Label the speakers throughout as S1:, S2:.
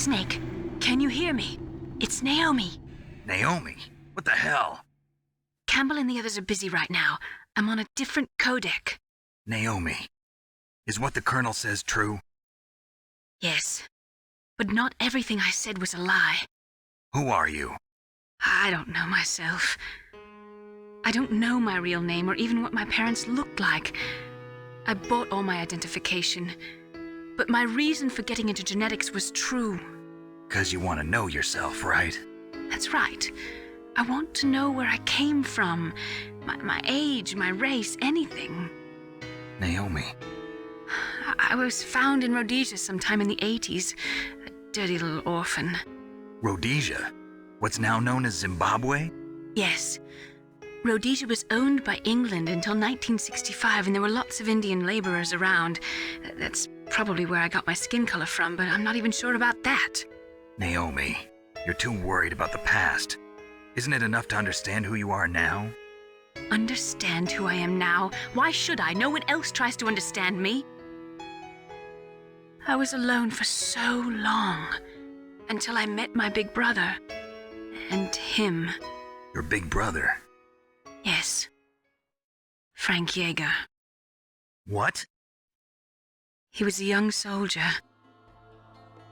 S1: Snake, can you hear me? It's Naomi.
S2: Naomi? What the hell?
S1: Campbell and the others are busy right now. I'm on a different codec.
S2: Naomi, is what the Colonel says true?
S1: Yes, but not everything I said was a lie.
S2: Who are you?
S1: I don't know myself. I don't know my real name or even what my parents looked like. I bought all my identification, but my reason for getting into genetics was true.
S2: 'Cause you want to know yourself, right?
S1: That's right. I want to know where I came from, my age, my race, anything.
S2: Naomi.
S1: I was found in Rhodesia sometime in the 80s, a dirty little orphan.
S2: Rhodesia? What's now known as Zimbabwe?
S1: Yes. Rhodesia was owned by England until 1965, and there were lots of Indian laborers around. That's probably where I got my skin color from, but I'm not even sure about that.
S2: Naomi, you're too worried about the past. Isn't it enough to understand who you are now?
S1: Understand who I am now? Why should I? No one else tries to understand me. I was alone for so long, until I met my big brother, and him.
S2: Your big brother?
S1: Yes. Frank Yeager.
S2: What?
S1: He was a young soldier.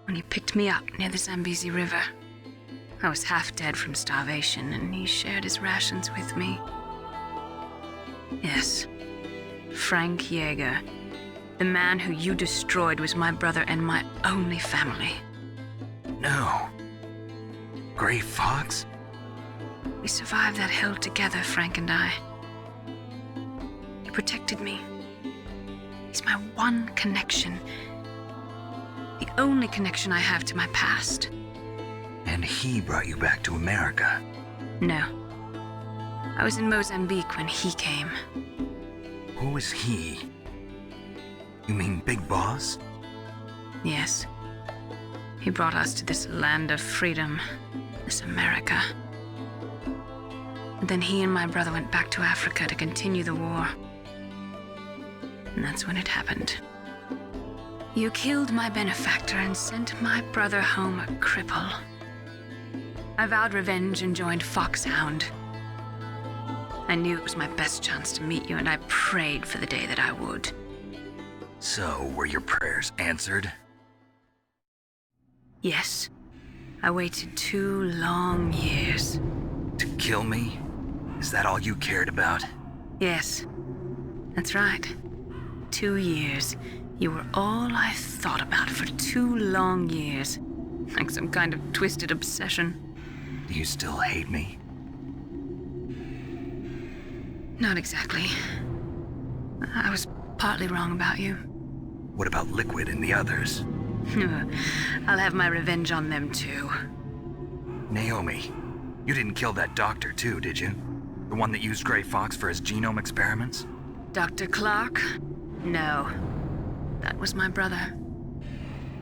S1: when he picked me up near the Zambezi River. I was half dead from starvation, and he shared his rations with me. Yes, Frank Yeager, the man who you destroyed, was my brother and my only family.
S2: No. Gray Fox?
S1: We survived that hell together, Frank and I. He protected me. He's my one connection. The only connection I have to my past.
S2: And he brought you back to America?
S1: No. I was in Mozambique when he came.
S2: Who is he? You mean Big Boss?
S1: Yes. He brought us to this land of freedom, this America. And then he and my brother went back to Africa to continue the war. And that's when it happened. You killed my benefactor and sent my brother home a cripple. I vowed revenge and joined Foxhound. I knew it was my best chance to meet you, and I prayed for the day that I would.
S2: So, were your prayers answered?
S1: Yes. I waited 2 long years.
S2: To kill me? Is that all you cared about?
S1: Yes. That's right. 2 years. You were all I thought about for 2 long years. Like some kind of twisted obsession.
S2: Do you still hate me?
S1: Not exactly. I was partly wrong about you.
S2: What about Liquid and the others?
S1: I'll have my revenge on them too.
S2: Naomi, you didn't kill that doctor too, did you? The one that used Gray Fox for his genome experiments?
S1: Dr. Clark? No. That was my brother.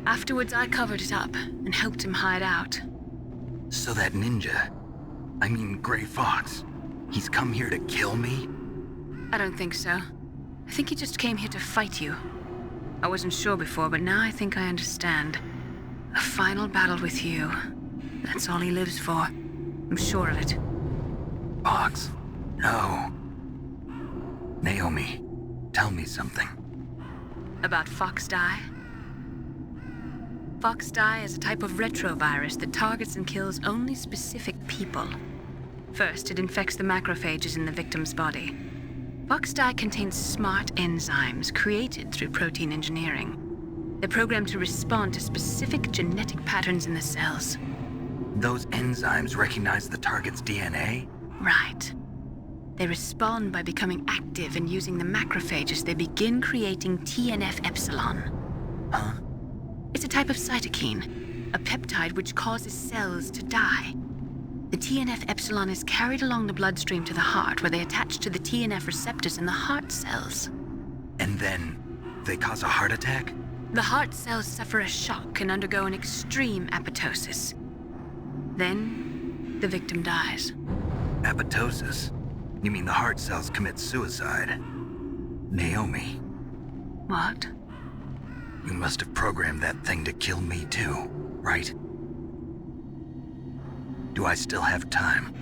S1: Afterwards, I covered it up and helped him hide out.
S2: So that ninja, I mean Gray Fox, he's come here to kill me?
S1: I don't think so. I think he just came here to fight you. I wasn't sure before, but now I think I understand. A final battle with you. That's all he lives for. I'm sure of it.
S2: Fox? No. Naomi, tell me something.
S1: About Fox Die? Fox Die is a type of retrovirus that targets and kills only specific people. First, it infects the macrophages in the victim's body. Fox Die contains smart enzymes created through protein engineering. They're programmed to respond to specific genetic patterns in the cells.
S2: Those enzymes recognize the target's DNA?
S1: Right. They respond by becoming active and using the macrophages. They begin creating TNF-epsilon.
S2: Huh?
S1: It's a type of cytokine, a peptide which causes cells to die. The TNF-epsilon is carried along the bloodstream to the heart, where they attach to the TNF receptors in the heart cells.
S2: And then they cause a heart attack?
S1: The heart cells suffer a shock and undergo an extreme apoptosis. Then, the victim dies.
S2: Apoptosis? You mean the heart cells commit suicide? Naomi.
S1: What?
S2: You must have programmed that thing to kill me too, right? Do I still have time?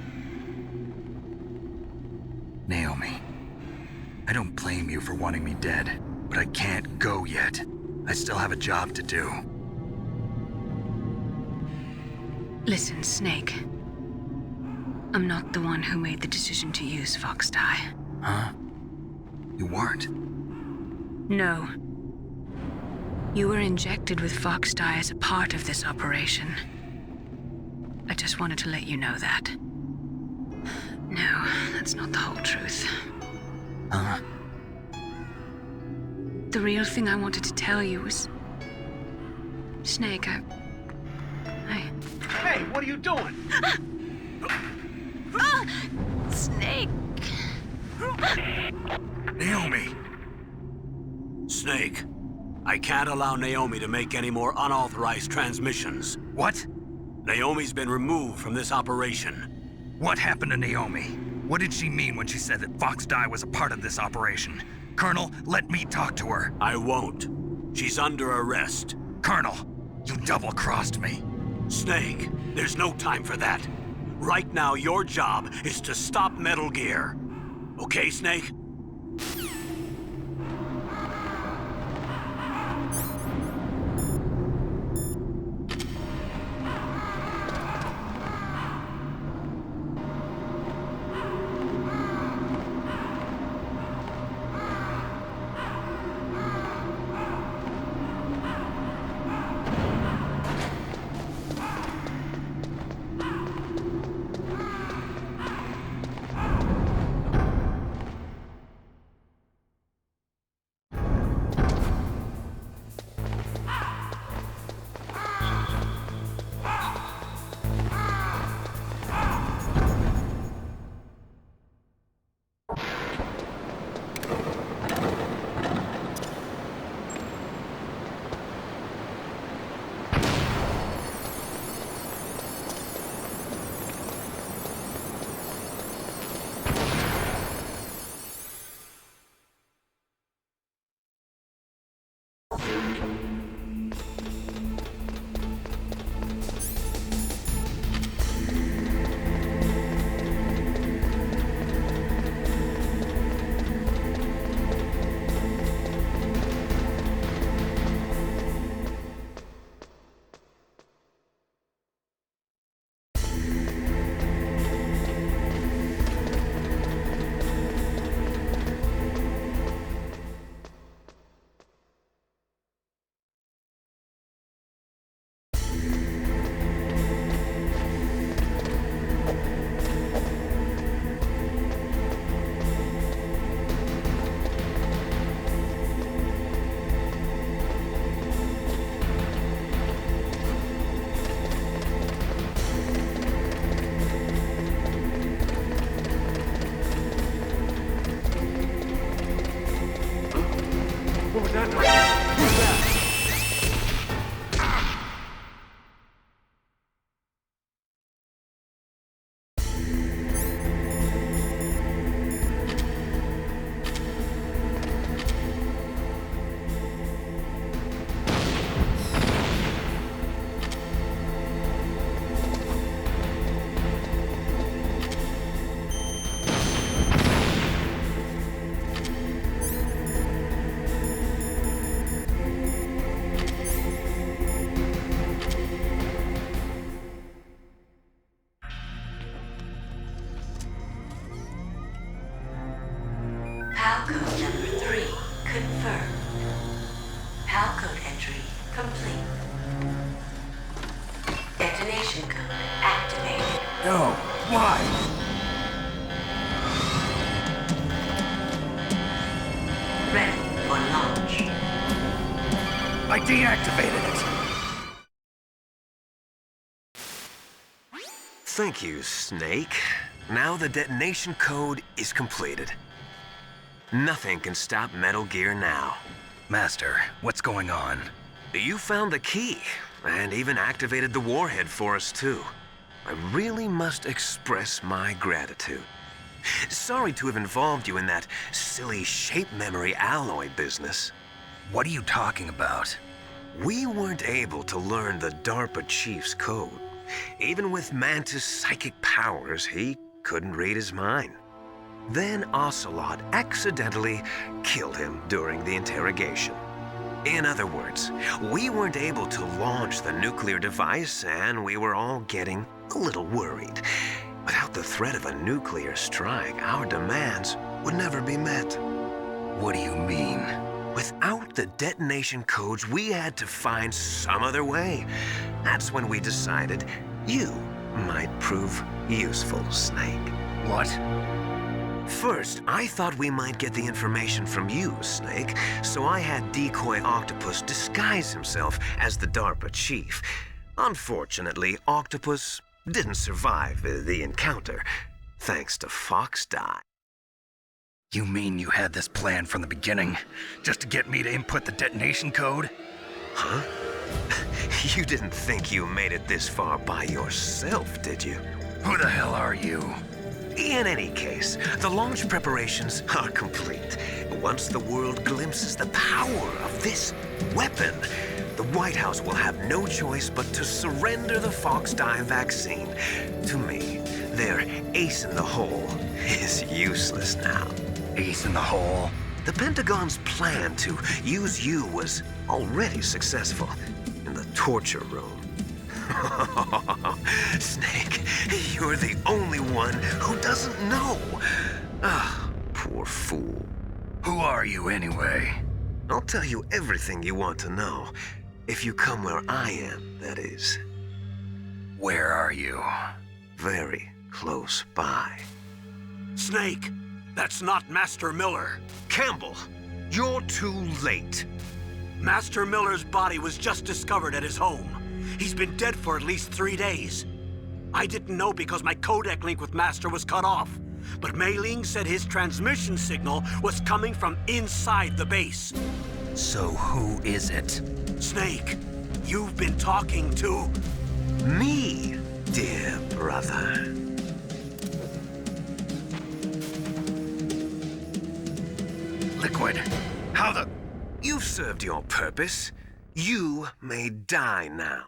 S2: Naomi, I don't blame you for wanting me dead, but I can't go yet. I still have a job to do.
S1: Listen, Snake. I'm not the one who made the decision to use Fox Die.
S2: Huh? You weren't?
S1: No. You were injected with Fox Die as a part of this operation. I just wanted to let you know that. No, that's not the whole truth.
S2: Huh?
S1: The real thing I wanted to tell you was... Snake, I...
S3: Hey, what are you doing?
S1: Snake!
S2: Naomi!
S3: Snake, I can't allow Naomi to make any more unauthorized transmissions.
S2: What?
S3: Naomi's been removed from this operation.
S2: What happened to Naomi? What did she mean when she said that Fox Die was a part of this operation? Colonel, let me talk to her.
S3: I won't. She's under arrest.
S2: Colonel, you double-crossed me.
S3: Snake, there's no time for that. Right now, your job is to stop Metal Gear. Okay, Snake?
S4: PAL code number 3 confirmed. PAL code entry complete. Detonation code activated.
S2: No, why?
S4: Ready for launch.
S2: I deactivated it.
S5: Thank you, Snake. Now the detonation code is completed. Nothing can stop Metal Gear now.
S2: Master, what's going on?
S5: You found the key, and even activated the warhead for us, too. I really must express my gratitude. Sorry to have involved you in that silly shape memory alloy business.
S2: What are you talking about?
S5: We weren't able to learn the DARPA chief's code. Even with Mantis' psychic powers, he couldn't read his mind. Then Ocelot accidentally killed him during the interrogation. In other words, we weren't able to launch the nuclear device, and we were all getting a little worried. Without the threat of a nuclear strike, our demands would never be met.
S2: What do you mean?
S5: Without the detonation codes, we had to find some other way. That's when we decided you might prove useful, Snake.
S2: What?
S5: First, I thought we might get the information from you, Snake, so I had Decoy Octopus disguise himself as the DARPA chief. Unfortunately, Octopus didn't survive the encounter, thanks to Fox Die.
S2: You mean you had this plan from the beginning, just to get me to input the detonation code?
S5: Huh? You didn't think you made it this far by yourself, did you?
S2: Who the hell are you?
S5: In any case, the launch preparations are complete. Once the world glimpses the power of this weapon, the White House will have no choice but to surrender the Fox Die vaccine. To me, their ace in the hole is useless now.
S2: Ace in the hole?
S5: The Pentagon's plan to use you was already successful in the torture room. Snake, you're the only one who doesn't know. Ah, poor fool.
S2: Who are you anyway?
S5: I'll tell you everything you want to know. If you come where I am, that is.
S2: Where are you?
S5: Very close by.
S3: Snake, that's not Master Miller.
S5: Campbell, you're too late.
S3: Master Miller's body was just discovered at his home. He's been dead for at least 3 days. I didn't know because my codec link with Master was cut off. But Mei Ling said his transmission signal was coming from inside the base.
S2: So who is it?
S3: Snake, you've been talking to...
S5: Me, dear brother.
S2: Liquid. How the...
S5: You've served your purpose. You may die now.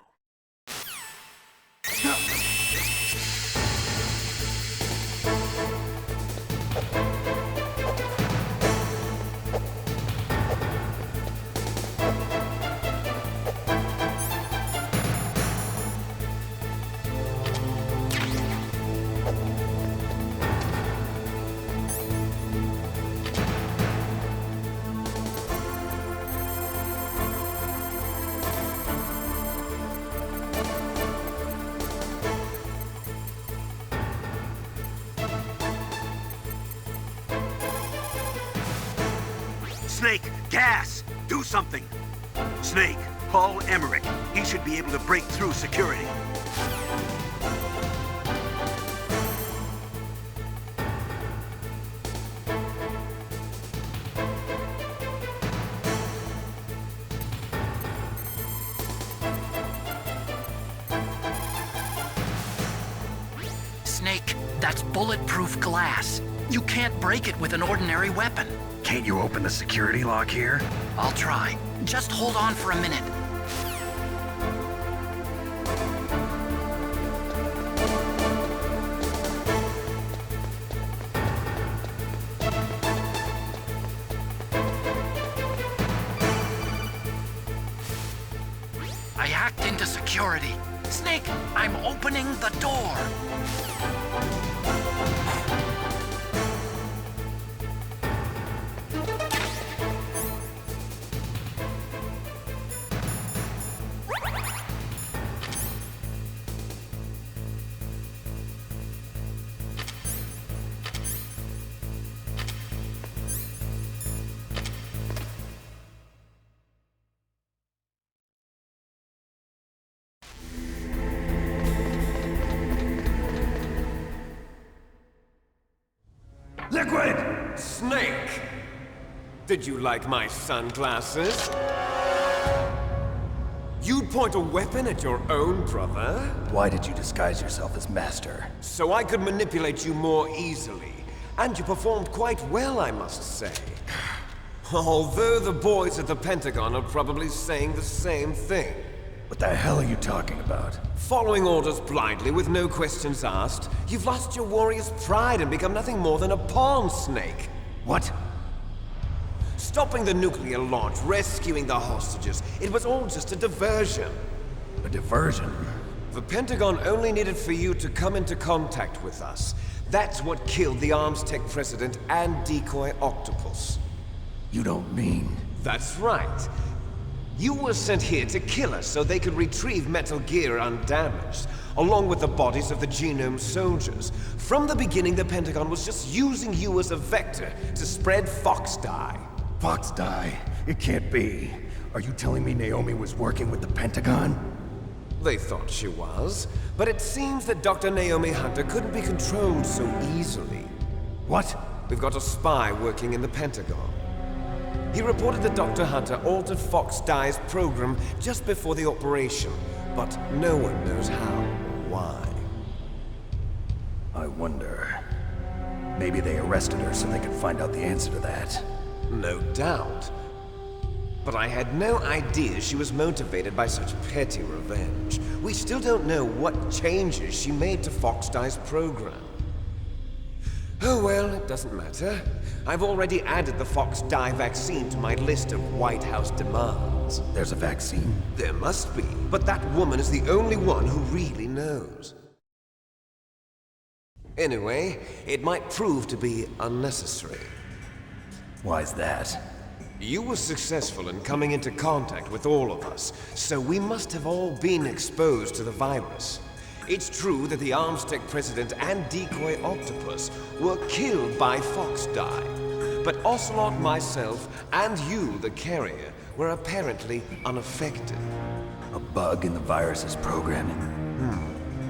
S3: Snake, gas! Do something! Snake, call Emmerich. He should be able to break through security.
S6: Snake, that's bulletproof glass. You can't break it with an ordinary weapon.
S2: Can't you open the security lock here?
S6: I'll try. Just hold on for a minute. I hacked into security. Snake, I'm opening the door.
S5: Liquid! Snake! Did you like my sunglasses? You'd point a weapon at your own brother?
S2: Why did you disguise yourself as Master?
S5: So I could manipulate you more easily. And you performed quite well, I must say. Although the boys at the Pentagon are probably saying the same thing.
S2: What the hell are you talking about?
S5: Following orders blindly with no questions asked, you've lost your warrior's pride and become nothing more than a pawn, Snake.
S2: What?
S5: Stopping the nuclear launch, rescuing the hostages, it was all just a diversion.
S2: A diversion?
S5: The Pentagon only needed for you to come into contact with us. That's what killed the Arms Tech president and decoy octopus.
S2: You don't mean...
S5: That's right. You were sent here to kill us so they could retrieve Metal Gear undamaged, along with the bodies of the Genome soldiers. From the beginning, the Pentagon was just using you as a vector to spread Fox dye.
S2: Fox dye? It can't be. Are you telling me Naomi was working with the Pentagon?
S5: They thought she was, but it seems that Dr. Naomi Hunter couldn't be controlled so easily.
S2: What?
S5: We've got a spy working in the Pentagon. He reported that Dr. Hunter altered Fox Dye's program just before the operation, but no one knows how or why.
S2: I wonder... Maybe they arrested her so they could find out the answer to that.
S5: No doubt. But I had no idea she was motivated by such petty revenge. We still don't know what changes she made to Fox Dye's program. Oh well, it doesn't matter. I've already added the Fox Dye vaccine to my list of White House demands.
S2: There's a vaccine?
S5: There must be, but that woman is the only one who really knows. Anyway, it might prove to be unnecessary.
S2: Why's that?
S5: You were successful in coming into contact with all of us, so we must have all been exposed to the virus. It's true that the Arms Tech president and decoy octopus were killed by Fox Dye, but Ocelot, myself, and you, the carrier, were apparently unaffected.
S2: A bug in the virus's programming?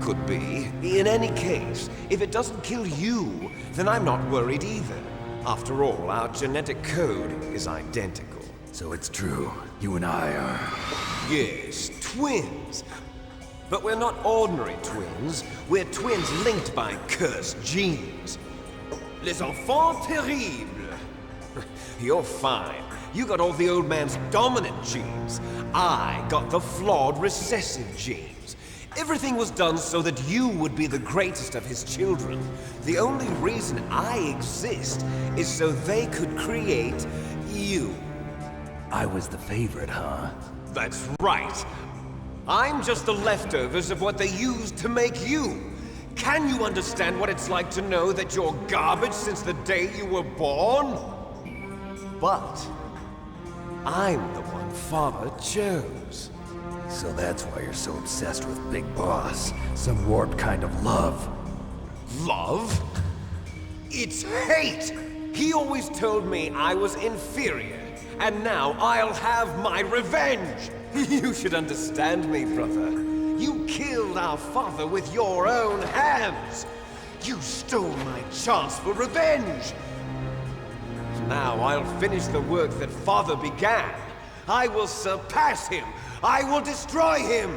S5: Could be. In any case, if it doesn't kill you, then I'm not worried either. After all, our genetic code is identical.
S2: So it's true. You and I are...
S5: Yes, twins. But we're not ordinary twins. We're twins linked by cursed genes. Les enfants terribles. You're fine. You got all the old man's dominant genes. I got the flawed recessive genes. Everything was done so that you would be the greatest of his children. The only reason I exist is so they could create you.
S2: I was the favorite, huh?
S5: That's right. I'm just the leftovers of what they used to make you. Can you understand what it's like to know that you're garbage since the day you were born? But I'm the one Father chose.
S2: So that's why you're so obsessed with Big Boss. Some warped kind of love.
S5: Love? It's hate! He always told me I was inferior, and now I'll have my revenge! You should understand me, brother. You killed our father with your own hands! You stole my chance for revenge! Now I'll finish the work that Father began. I will surpass him! I will destroy him!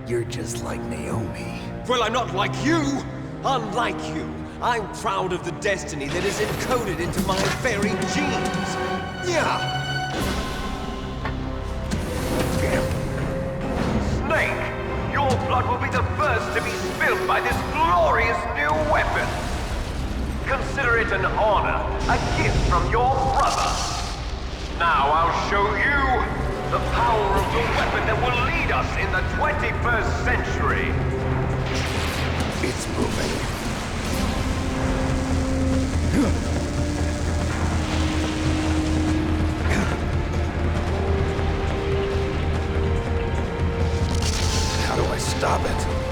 S2: You're just like Naomi.
S5: Well, I'm not like you! Unlike you, I'm proud of the destiny that is encoded into my very genes! Yeah! Snake! Your blood will be the first to be spilled by this glorious new weapon! Consider it an honor, a gift from your brother! Now I'll show you the power of the weapon that will lead us in the 21st century!
S2: It's moving. How do I stop it?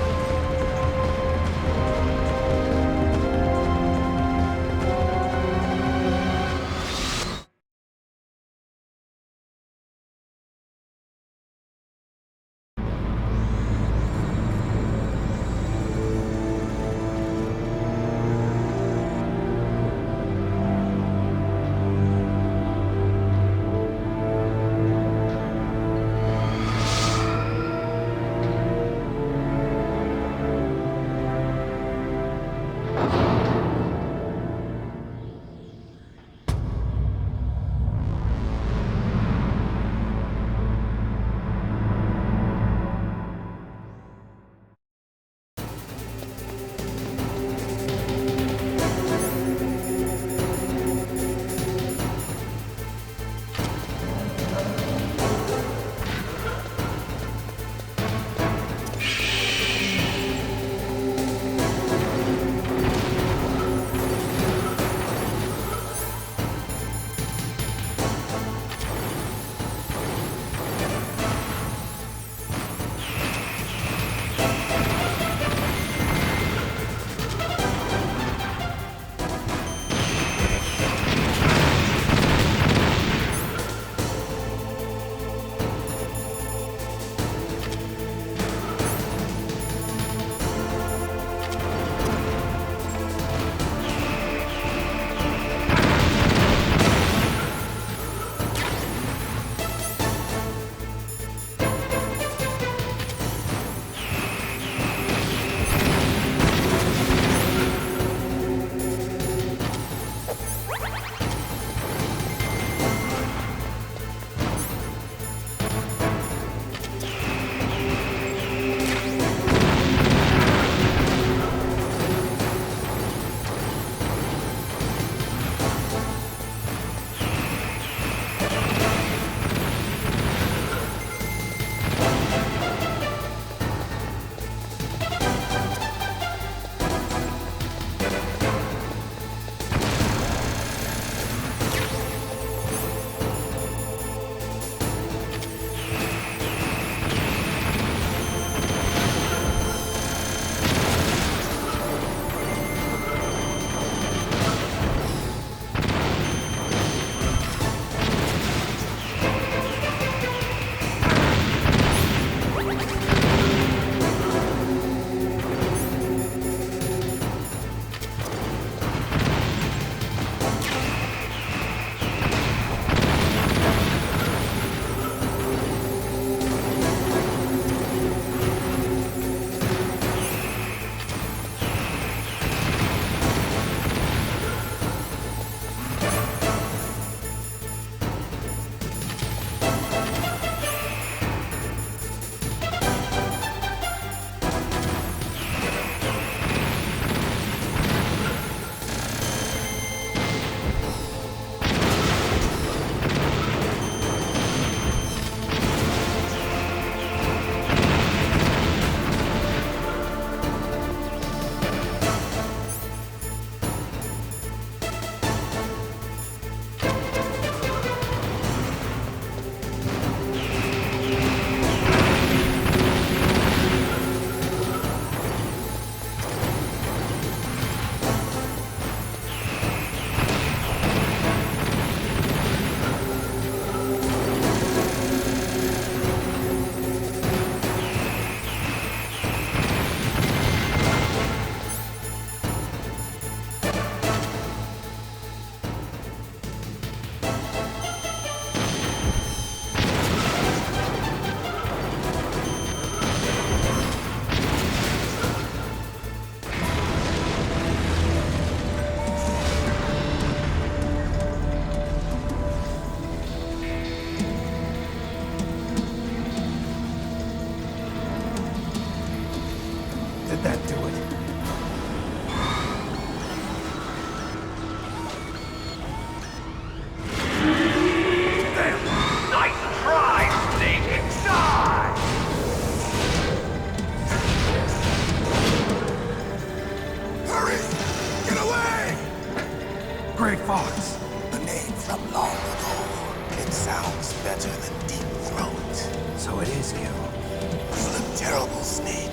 S7: rescue. You look terrible, Snake.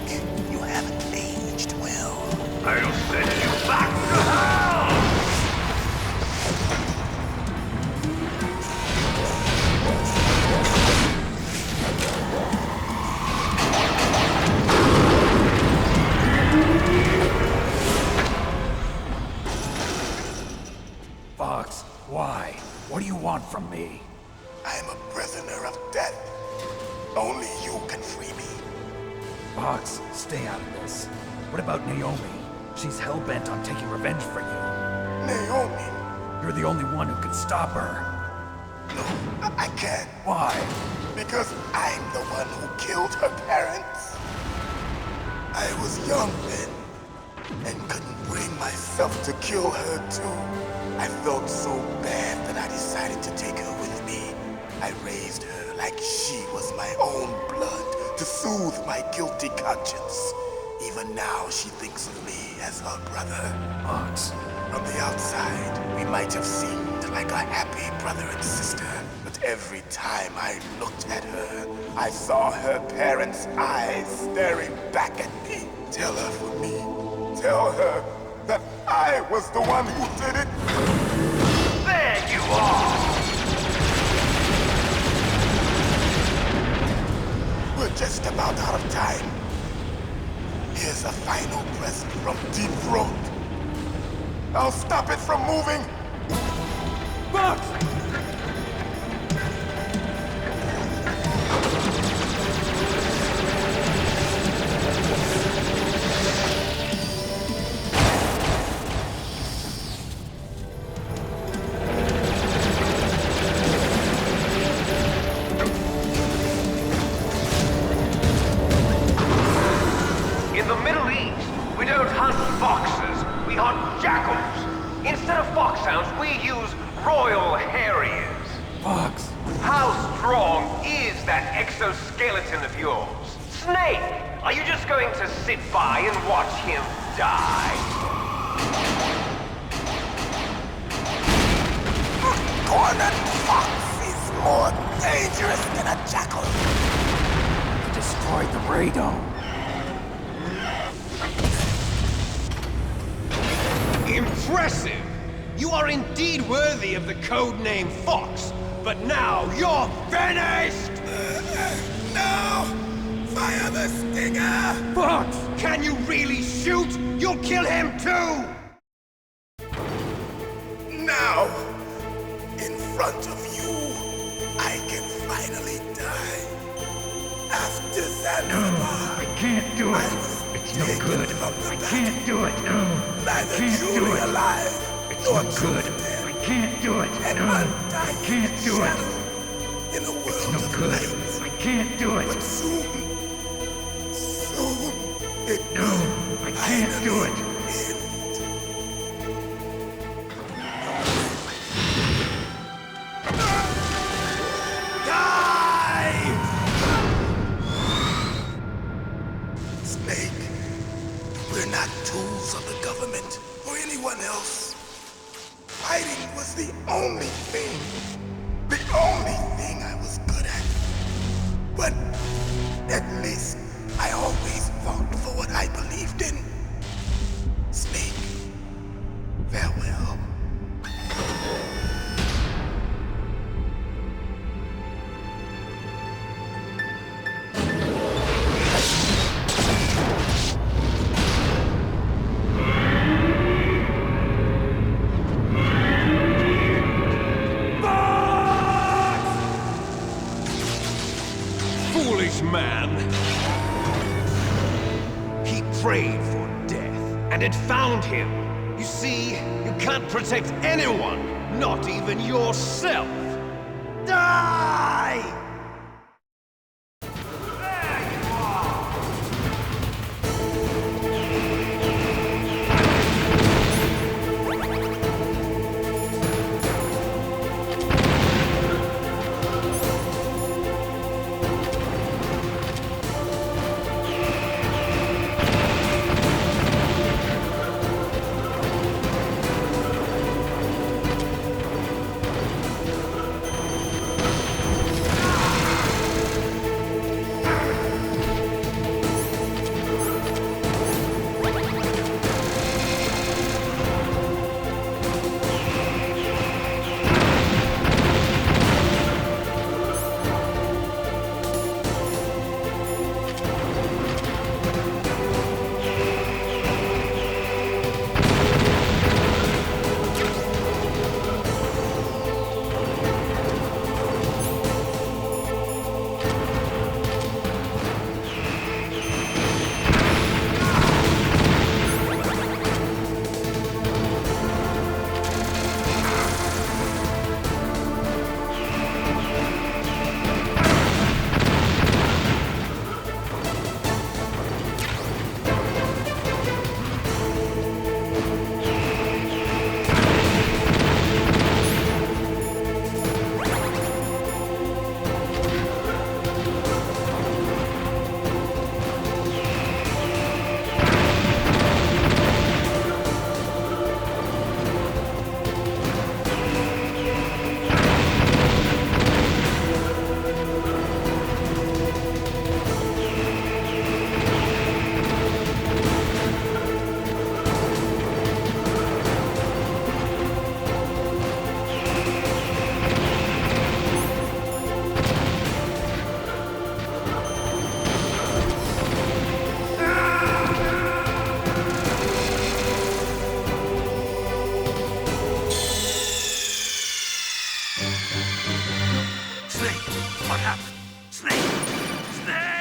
S7: You haven't aged well.
S5: I'll send you back to hell!
S7: Fox, why? What do you want from me?
S8: I'm a prisoner of death. Only you can free me.
S7: Fox, stay out of this. What about Naomi? She's hell-bent on taking revenge for you.
S8: Naomi?
S7: You're the only one who can stop her.
S8: No, I can't.
S7: Why?
S8: Because I'm the one who killed her parents. I was young then, and couldn't bring myself to kill her too. I felt so bad that I decided to take her with me. I raised her like she was my own blood to soothe my guilty conscience. Even now, she thinks of me as her brother.
S7: Fox.
S8: From the outside, we might have seemed like a happy brother and sister, but every time I looked at her, I saw her parents' eyes staring back at me. Tell her for me. Tell her that I was the one who did it.
S5: There you are!
S8: We're just about out of time. Here's a final present from Deep Throat. I'll stop it from moving.
S7: Fox!
S5: In the Middle East, we don't hunt foxes, we hunt jackals. Instead of foxhounds, we use royal harriers.
S7: Fox!
S5: How strong is that exoskeleton of yours? Snake, are you just going to sit by and watch him die?
S8: Cornered fox is more dangerous than a jackal.
S7: You destroyed the radome.
S9: Impressive! You are indeed worthy of the codename Fox, but now you're finished!
S8: No! Fire the stinger!
S7: Fox!
S9: Can you really shoot? You'll kill him too!
S8: Now, in front of you, I can finally die. After Zanzibar,
S7: I can't do
S8: I
S7: it.
S8: was
S7: It's no
S8: taken
S7: good.
S8: from the
S7: I
S8: battle.
S7: can't do it. No.
S8: Neither
S7: can't do
S8: truly
S7: it.
S8: alive,
S7: It's
S8: nor
S7: no
S8: truly
S7: good.
S8: dead.
S7: I can't do it.
S8: And
S7: No.
S8: undying
S7: I can't do it.
S8: shadow in a world
S7: It's no
S8: of
S7: good.
S8: light.
S7: I can't do
S8: But
S7: it.
S8: soon, it
S7: No.
S8: will
S7: I can't do it.
S8: end. Snake, we're not tools of the government or anyone else. Fighting was the only thing I was good at. But at least I always fought for what I believed in. Snake, farewell.
S9: Foolish man! He prayed for death, and it found him. You see, you can't protect anyone, not even yourself. Die!
S3: Snake! Snake!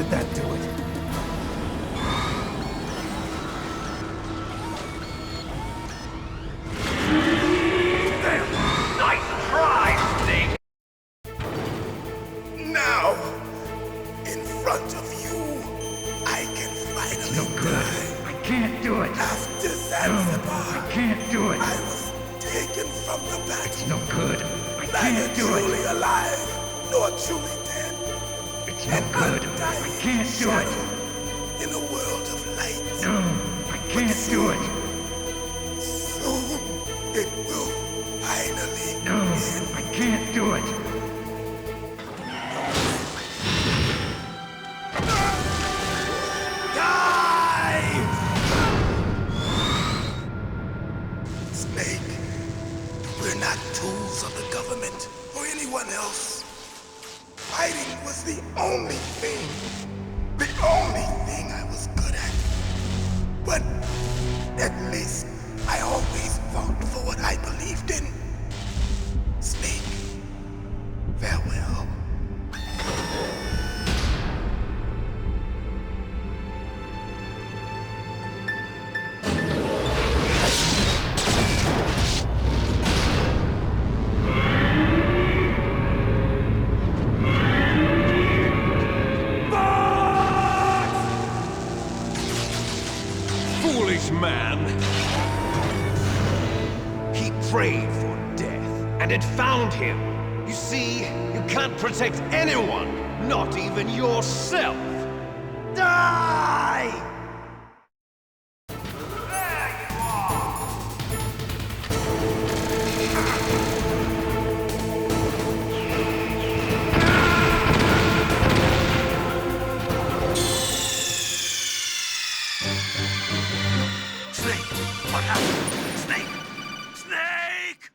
S7: Did that do it?
S9: Nice try, Snake!
S8: Now, in front of you, I can finally
S7: No good. I can't do it.
S8: After Zanzibar,
S7: I can't do it.
S8: I was taken from the battle.
S7: It's no good. I
S8: Neither
S7: can't do it.
S8: truly alive, nor truly dead.
S7: It's no good. I can't do it.
S8: In a world of light.
S7: No, I can't do it.
S8: Soon, it will finally
S7: No,
S8: end.
S7: I can't do it.
S8: Snake, we're not tools of the government or anyone else. Fighting was the only thing I was good at. But at least I always fought for what I believed in. Snake, farewell.
S9: Foolish man! He prayed for death, and it found him. You see, you can't protect anyone, not even yourself. Die! There you are!
S3: Snake! What happened? Snake! Snake!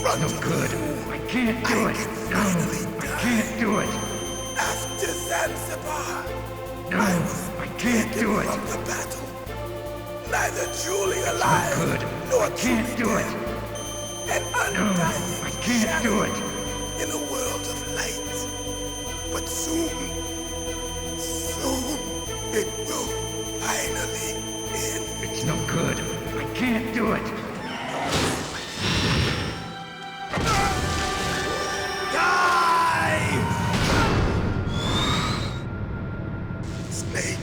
S8: front
S7: No
S8: of
S7: good.
S8: you,
S7: I can't do
S8: I
S7: it.
S8: can
S7: No,
S8: finally
S7: I
S8: die.
S7: can't do it.
S8: After Zanzibar,
S7: No,
S8: I was
S7: I can't
S8: taken
S7: do it.
S8: from the battle. Neither truly
S7: No
S8: alive
S7: good.
S8: nor
S7: I can't
S8: truly
S7: do
S8: dead.
S7: it.
S8: An
S7: No,
S8: undying
S7: I can't do
S8: shadow
S7: it.
S8: in a world of light. But soon, soon, it will finally end.
S7: It's no good. I can't do it.
S8: Die! Snake,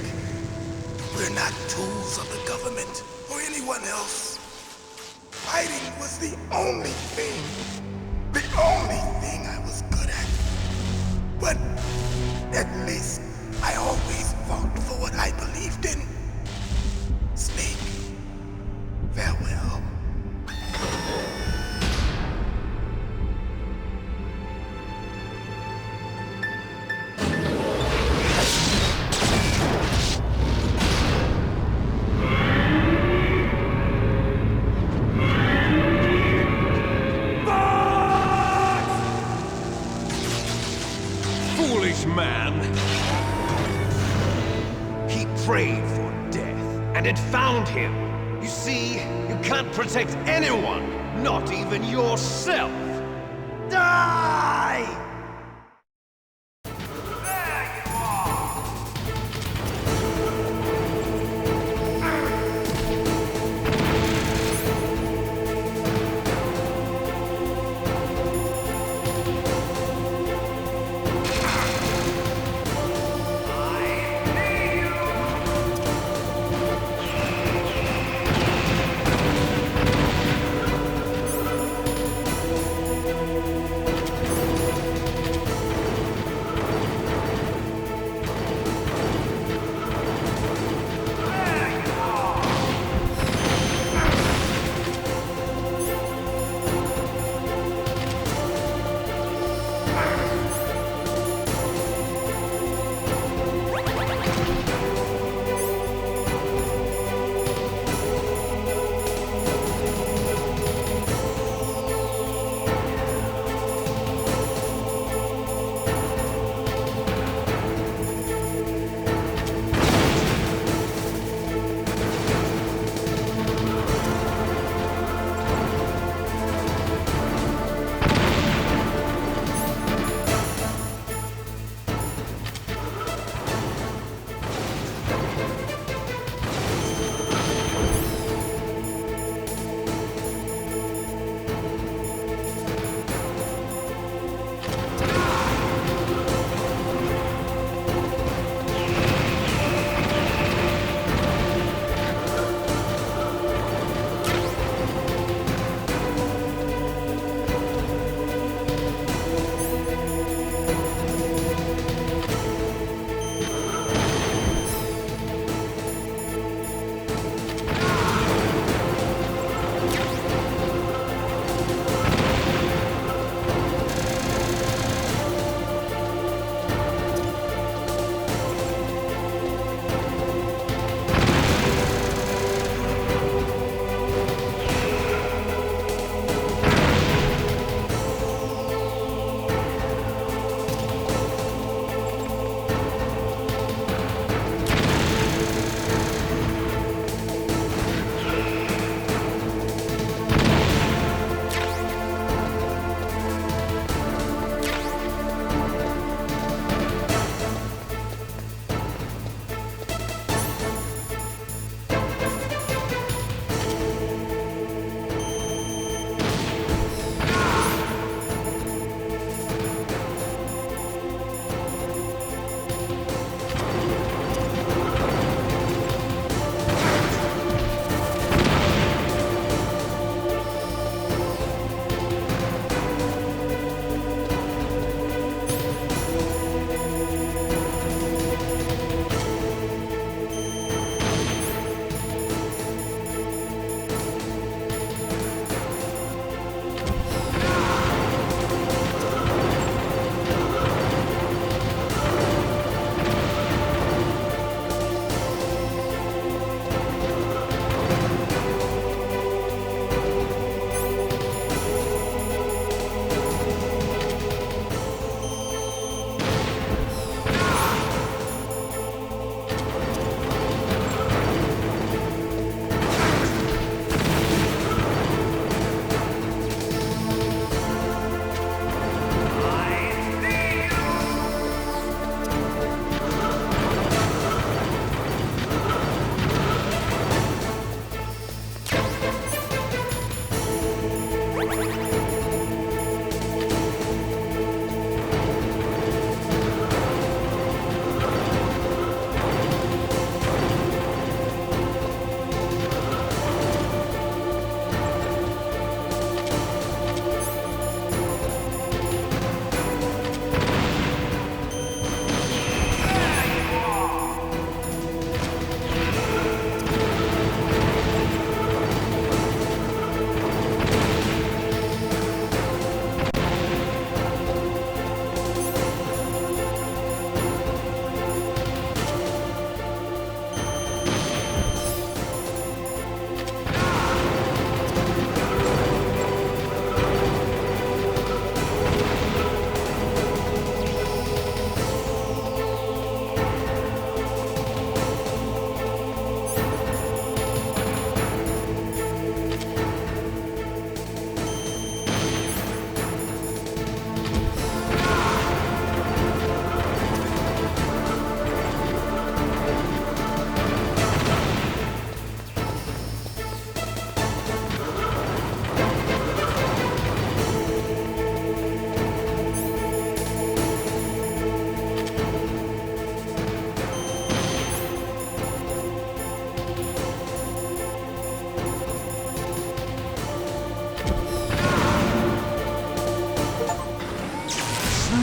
S8: we're not tools of the government or anyone else. Fighting was the only thing I was good at. But at least I always fought for what I believed in. Snake, farewell.
S9: Foolish man! He prayed for death, and it found him. You see, you can't protect anyone, not even yourself. Die!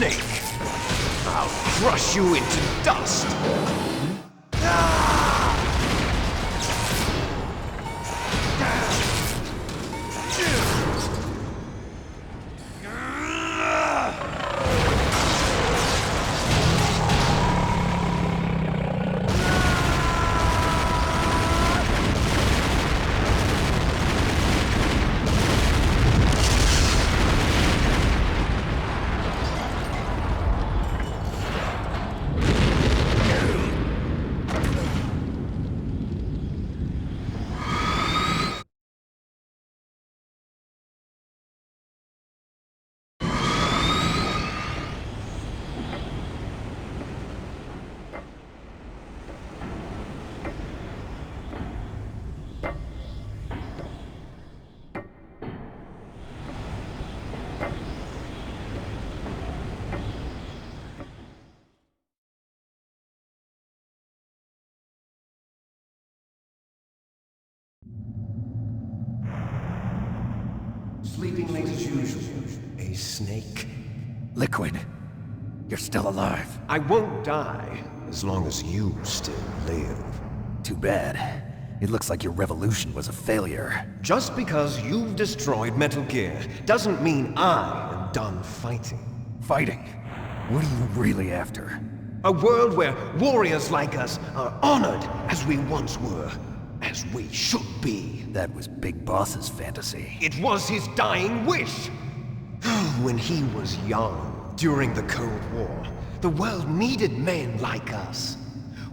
S9: snake! I'll crush you into dust!
S5: Sleeping late as usual. A snake.
S7: Liquid, you're still alive.
S9: I won't die as long as you still live.
S7: Too bad. It looks like your revolution was a failure.
S9: Just because you've destroyed Metal Gear doesn't mean I am done fighting.
S7: Fighting? What are you really after?
S9: A world where warriors like us are honored as we once were, as we should be.
S7: That was Big Boss's fantasy.
S9: It was his dying wish. When he was young, during the Cold War, the world needed men like us.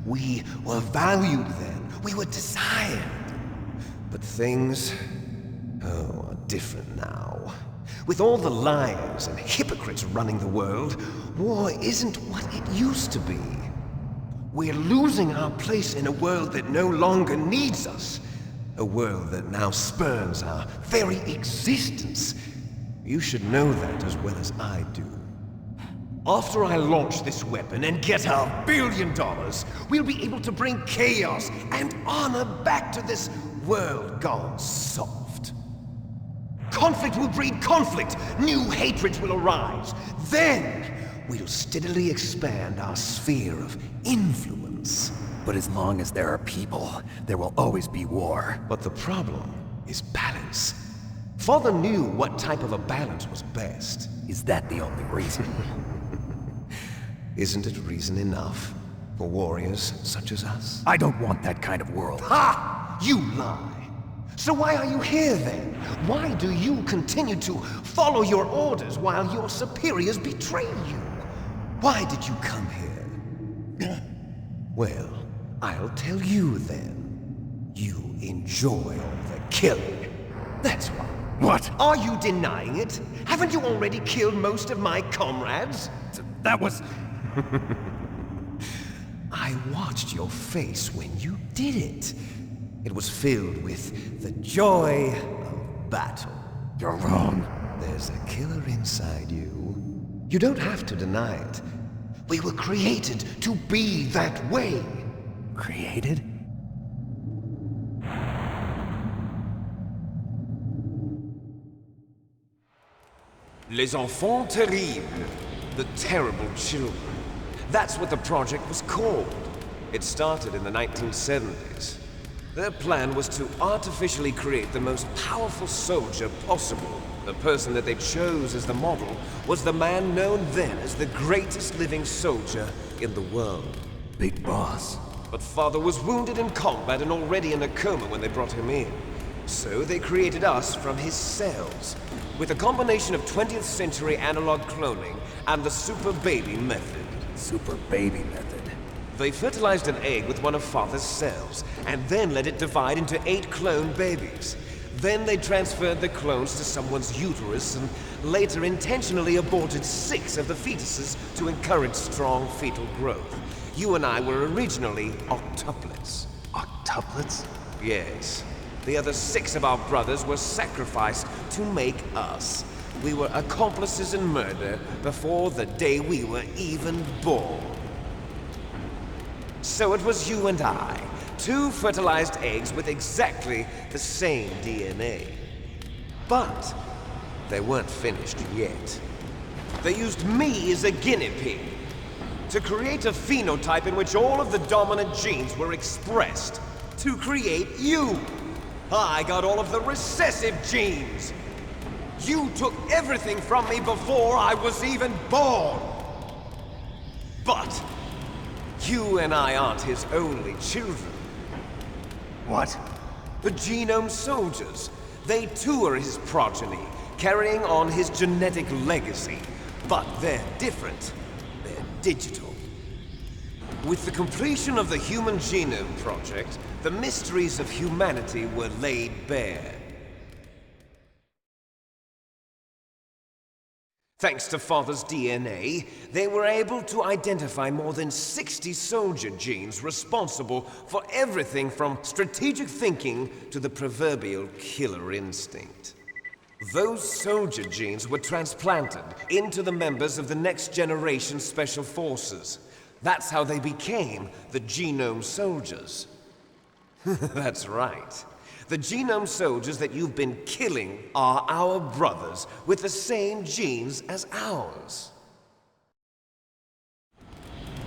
S9: We were valued then. We were desired. But things, are different now. With all the liars and hypocrites running the world, war isn't what it used to be. We're losing our place in a world that no longer needs us. A world that now spurns our very existence. You should know that as well as I do. After I launch this weapon and get our $1 billion, we'll be able to bring chaos and honor back to this world gone soft. Conflict will breed conflict. New hatreds will arise. Then, we'll steadily expand our sphere of influence.
S7: But as long as there are people, there will always be war.
S9: But the problem is balance. Father knew what type of a balance was best.
S7: Is that the only reason?
S9: Isn't it reason enough for warriors such as us?
S7: I don't want that kind of world.
S9: Ha! You lie! So why are you here then? Why do you continue to follow your orders while your superiors betray you? Why did you come here? Well, I'll tell you then. You enjoy all the killing. That's why.
S7: What?
S9: Are you denying it? Haven't you already killed most of my comrades?
S7: That was...
S9: I watched your face when you did it. It was filled with the joy of battle.
S7: You're wrong.
S9: There's a killer inside you. You don't have to deny it. We were created to be that way.
S7: Created?
S9: Les enfants terribles. The terrible children. That's what the project was called. It started in the 1970s. Their plan was to artificially create the most powerful soldier possible. The person that they chose as the model was the man known then as the greatest living soldier in the world.
S7: Big Boss.
S9: But Father was wounded in combat and already in a coma when they brought him in. So they created us from his cells, with a combination of 20th century analog cloning and the super baby method.
S7: Super baby method.
S9: They fertilized an egg with one of Father's cells, and then let it divide into 8 clone babies. Then they transferred the clones to someone's uterus and later intentionally aborted 6 of the fetuses to encourage strong fetal growth. You and I were originally octuplets.
S7: Octuplets?
S9: Yes. The other 6 of our brothers were sacrificed to make us. We were accomplices in murder before the day we were even born. So it was you and I, 2 fertilized eggs with exactly the same DNA. But they weren't finished yet. They used me as a guinea pig to create a phenotype in which all of the dominant genes were expressed. To create you. I got all of the recessive genes. You took everything from me before I was even born. But you and I aren't his only children.
S7: What?
S9: The Genome Soldiers. They too are his progeny, carrying on his genetic legacy. But they're different. They're digital. With the completion of the Human Genome Project, the mysteries of humanity were laid bare. Thanks to Father's DNA, they were able to identify more than 60 soldier genes responsible for everything from strategic thinking to the proverbial killer instinct. Those soldier genes were transplanted into the members of the next generation Special Forces. That's how they became the Genome Soldiers. That's right. The Genome Soldiers that you've been killing are our brothers with the same genes as ours.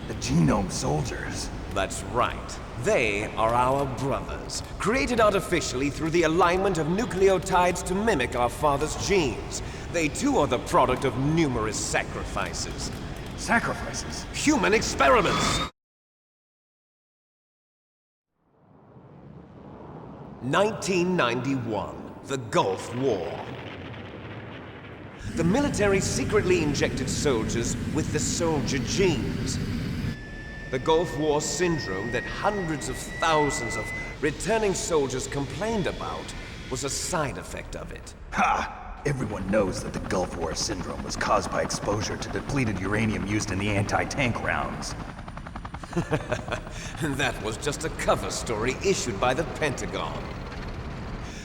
S7: The Genome Soldiers?
S9: That's right. They are our brothers, created artificially through the alignment of nucleotides to mimic our father's genes. They too are the product of numerous sacrifices.
S7: Sacrifices?
S9: Human experiments! 1991, the Gulf War. The military secretly injected soldiers with the soldier genes. The Gulf War syndrome that hundreds of thousands of returning soldiers complained about was a side effect of it.
S7: Ha! Everyone knows that the Gulf War syndrome was caused by exposure to depleted uranium used in the anti-tank rounds.
S9: That was just a cover story issued by the Pentagon.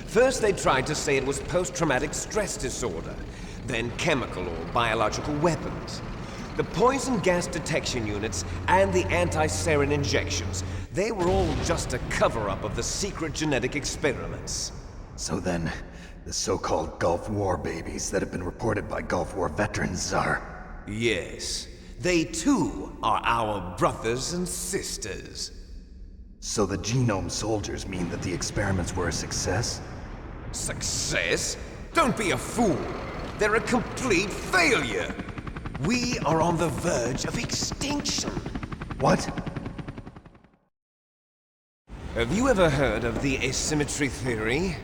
S9: First they tried to say it was post-traumatic stress disorder, then chemical or biological weapons. The poison gas detection units and the anti-sarin injections, they were all just a cover-up of the secret genetic experiments.
S7: So then, the so-called Gulf War babies that have been reported by Gulf War veterans are...
S9: Yes. They too are our brothers and sisters.
S7: So the Genome Soldiers mean that the experiments were a success?
S9: Success? Don't be a fool. They're a complete failure. We are on the verge of extinction.
S7: What?
S9: Have you ever heard of the asymmetry theory?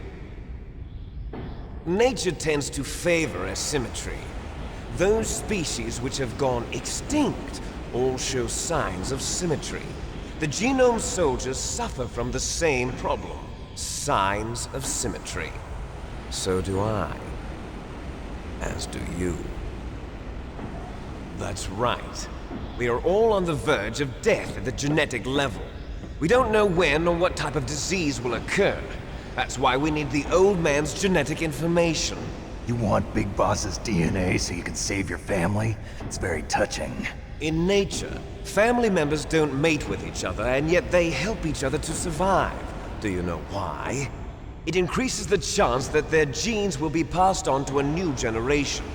S9: Nature tends to favor asymmetry. Those species which have gone extinct all show signs of symmetry. The Genome Soldiers suffer from the same problem. Signs of symmetry. So do I. As do you. That's right. We are all on the verge of death at the genetic level. We don't know when or what type of disease will occur. That's why we need the old man's genetic information.
S7: You want Big Boss's DNA so you can save your family? It's very touching.
S9: In nature, family members don't mate with each other, and yet they help each other to survive. Do you know why? It increases the chance that their genes will be passed on to a new generation.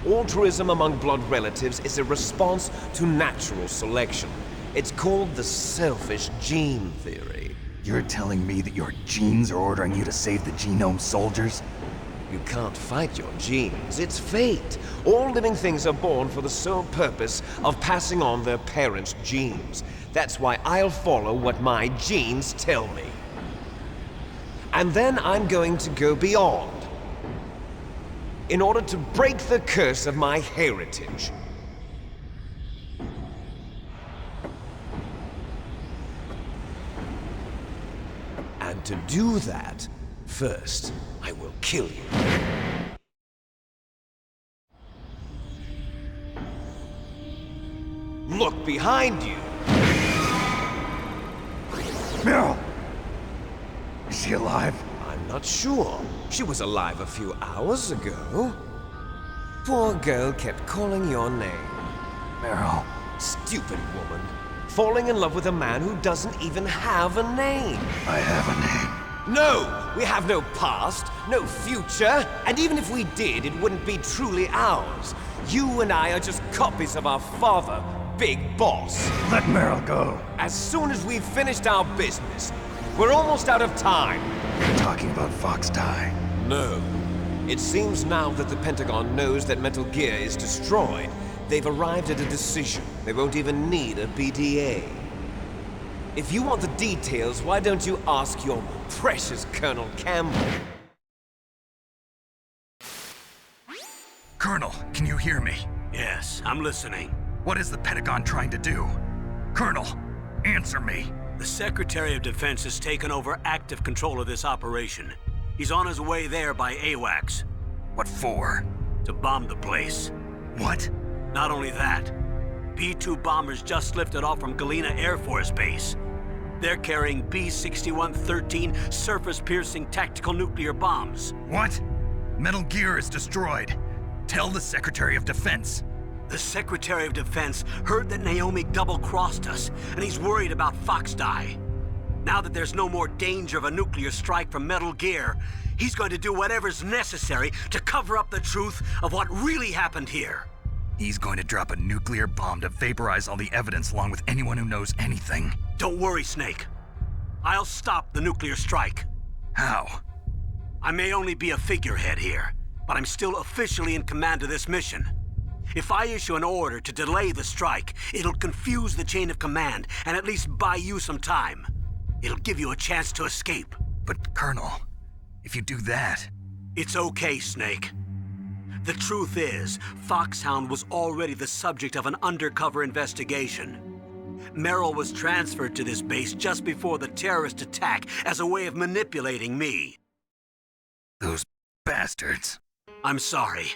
S9: Altruism among blood relatives is a response to natural selection. It's called the selfish gene theory.
S7: You're telling me that your genes are ordering you to save the Genome Soldiers?
S9: You can't fight your genes. It's fate. All living things are born for the sole purpose of passing on their parents' genes. That's why I'll follow what my genes tell me. And then I'm going to go beyond. In order to break the curse of my heritage. And to do that, first, I will kill you. Look behind you!
S7: Meryl! Is she alive?
S9: I'm not sure. She was alive a few hours ago. Poor girl kept calling your name.
S7: Meryl.
S9: Stupid woman. Falling in love with a man who doesn't even have a name.
S7: I have a name.
S9: No! We have no past, no future, and even if we did, it wouldn't be truly ours. You and I are just copies of our father, Big Boss.
S7: Let Meryl go.
S9: As soon as we've finished our business, we're almost out of time.
S7: You're talking about Fox Die.
S9: No. It seems now that the Pentagon knows that Metal Gear is destroyed, they've arrived at a decision. They won't even need a BDA. If you want the details, why don't you ask your precious Colonel Campbell?
S2: Colonel, can you hear me?
S3: Yes, I'm listening.
S2: What is the Pentagon trying to do? Colonel, answer me.
S3: The Secretary of Defense has taken over active control of this operation. He's on his way there by AWACS.
S2: What for?
S3: To bomb the place.
S2: What?
S3: Not only that, B-2 bombers just lifted off from Galena Air Force Base. They're carrying B-61-13 surface-piercing tactical nuclear bombs.
S2: What? Metal Gear is destroyed. Tell the Secretary of Defense.
S3: The Secretary of Defense heard that Naomi double-crossed us, and he's worried about Fox Die. Now that there's no more danger of a nuclear strike from Metal Gear, he's going to do whatever's necessary to cover up the truth of what really happened here.
S2: He's going to drop a nuclear bomb to vaporize all the evidence along with anyone who knows anything.
S3: Don't worry, Snake. I'll stop the nuclear strike.
S2: How?
S3: I may only be a figurehead here, but I'm still officially in command of this mission. If I issue an order to delay the strike, it'll confuse the chain of command and at least buy you some time. It'll give you a chance to escape.
S2: But, Colonel, if you do that...
S3: It's okay, Snake. The truth is, Foxhound was already the subject of an undercover investigation. Meryl was transferred to this base just before the terrorist attack as a way of manipulating me.
S2: Those bastards.
S3: I'm sorry.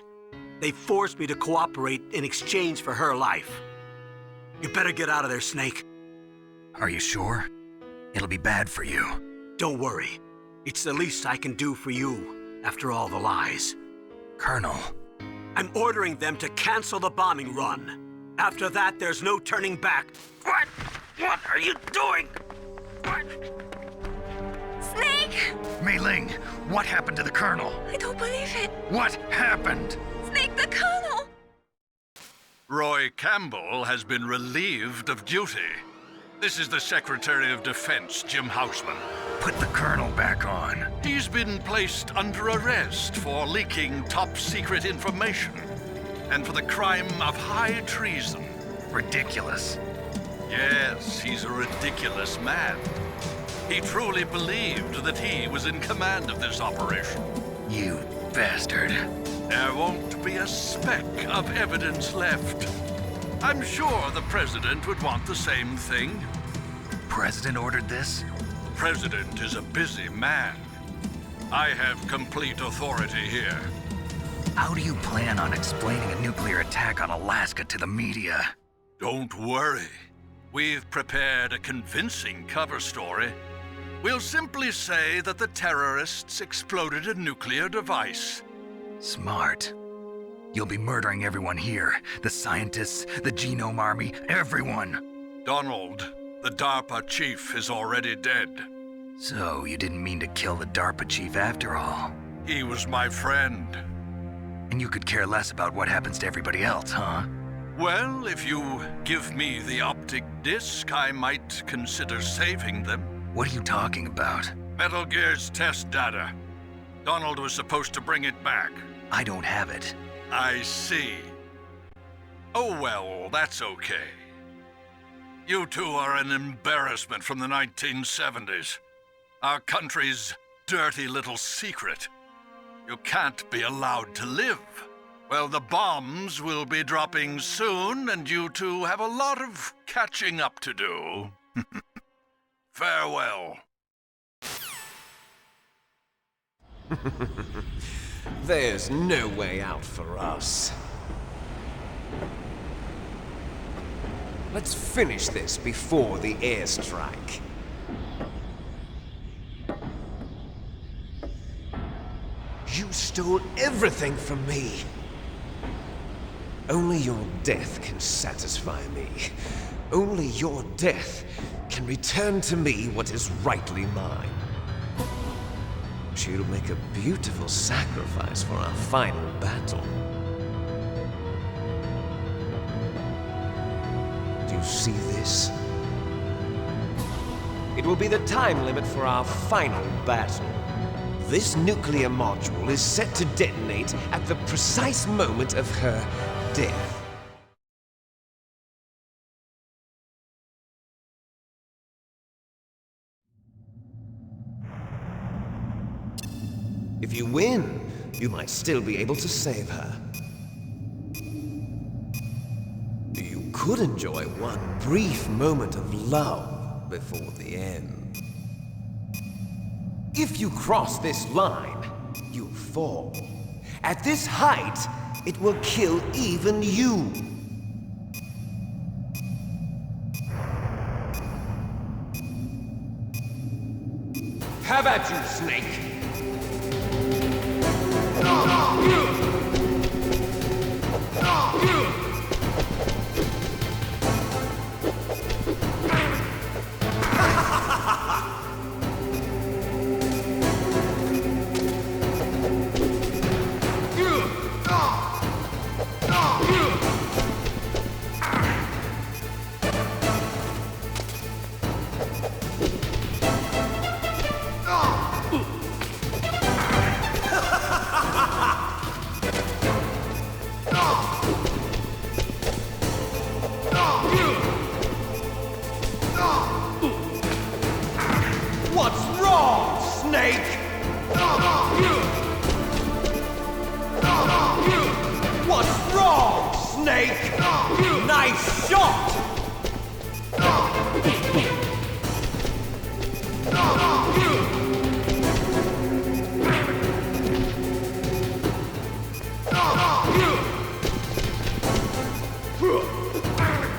S3: They forced me to cooperate in exchange for her life. You better get out of there, Snake.
S2: Are you sure? It'll be bad for you.
S3: Don't worry. It's the least I can do for you, after all the lies.
S2: Colonel.
S3: I'm ordering them to cancel the bombing run. After that, there's no turning back. What? What are you doing? What?
S1: Snake!
S2: Mei Ling, what happened to the Colonel?
S1: I don't believe it.
S2: What happened?
S1: Snake, the Colonel!
S10: Roy Campbell has been relieved of duty. This is the Secretary of Defense, Jim Houseman.
S2: Put the Colonel back on.
S10: He's been placed under arrest for leaking top-secret information and for the crime of high treason.
S2: Ridiculous.
S10: Yes, he's a ridiculous man. He truly believed that he was in command of this operation.
S2: You bastard.
S10: There won't be a speck of evidence left. I'm sure the President would want the same thing.
S2: President ordered this?
S10: The President is a busy man. I have complete authority here.
S2: How do you plan on explaining a nuclear attack on Alaska to the media?
S10: Don't worry. We've prepared a convincing cover story. We'll simply say that the terrorists exploded a nuclear device.
S2: Smart. You'll be murdering everyone here. The scientists, the Genome Army, everyone.
S10: Donald, the DARPA chief, is already dead.
S2: So, you didn't mean to kill the DARPA chief after all?
S10: He was my friend.
S2: And you could care less about what happens to everybody else, huh?
S10: Well, if you give me the optic disc, I might consider saving them.
S2: What are you talking about?
S10: Metal Gear's test data. Donald was supposed to bring it back.
S2: I don't have it.
S10: I see. Oh well, that's okay. You two are an embarrassment from the 1970s. Our country's dirty little secret. You can't be allowed to live. Well, the bombs will be dropping soon, and you two have a lot of catching up to do. Farewell.
S9: There's no way out for us. Let's finish this before the airstrike. You stole everything from me. Only your death can satisfy me. Only your death can return to me what is rightly mine. She'll make a beautiful sacrifice for our final battle. see this? It will be the time limit for our final battle. This nuclear module is set to detonate at the precise moment of her death. If you win, you might still be able to save her. You could enjoy one brief moment of love before the end. If you cross this line, you'll fall. At this height, it will kill even you. Have at you, Snake! What's wrong, Snake? What's wrong, Snake? Nice shot!